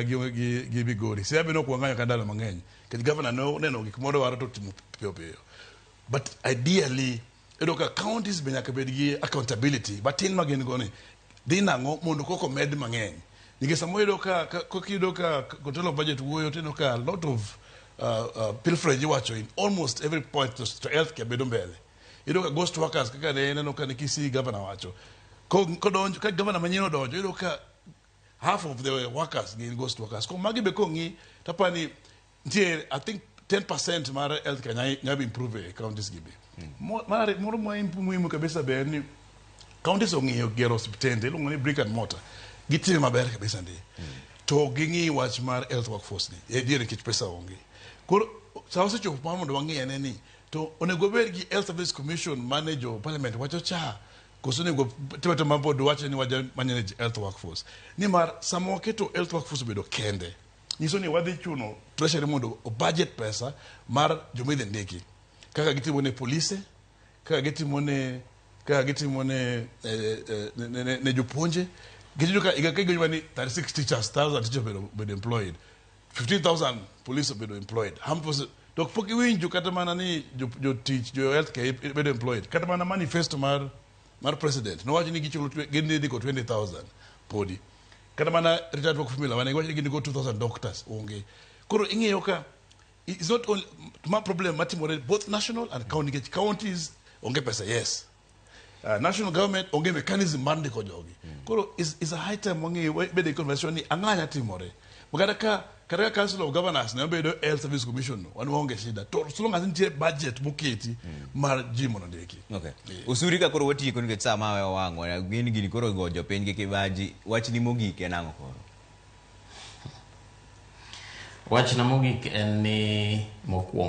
gi Migori. Se abino kuanganya kandalo mang'eny. Ke governor no neno gik moro waro to timo piyo. But ideally, counties be nyaka bed gi accountability. But tin magin goni. Dinango mondo koko med mang'eny. Nige samo kokido control of budget wuoyo tino a lot of pilferage wacho in almost every point to health care bedo mbele. Ghost workers kaka neno nikisi governor wacho. Kodonjo ka governor manyino donjo half of the workers in ghost workers. Ko magi be kongi tapani I think 10% mara health care nyabi improve counties gibi. Mara moro muhimu kabisa be ni counties ongiyo gero hospitende ni brick and mortar. Gitime maber kabisa ndi. To gingi wach mar health workforce ni. Diere kich pesa onge. Koro sawase chopo mondo wangi ni to onego bed gi health service commission manager parliament wacho cha kosonego tebata mabod wacho ni waja manage health workforce. Ni mar samo keto health workforce bedo kende. Niso ni wadhi chuno treasury mondo o budget pesa mar jomidhi ndiki. Kaka gitimo ne police, kaka gitimo ne ne joponje. Gijuka igakego ni 36 teachers, 1,000 teachers bedo employed. 15,000 police bedo employed. Dok poki winju kata mana ni jo teach jo health care bedo employed. Kata mana manifesto mar president. No wacho ni gichulo gindi ko 20,000 podi. Kata mana retired work formula wana wacho ni gindi ko 2,000 doctors onge. Koro ing'eyo ka it's not only my problem matimore both national and counties onge pesa, yes. National government onge mechanism mande ko jogi. Koro is a high time wangi bede convention ni anganya timore. Magada ka council of governors na bedo health service commission wan wonge shida. To so long as ntie budget moketi mar jimono ndeki. Okay. Usuri ka koro wati ko nikech sama we wango na gini koro gojo piny gi kibaji wach ni mogik enango koro. Wach na mogik en ni mokwongo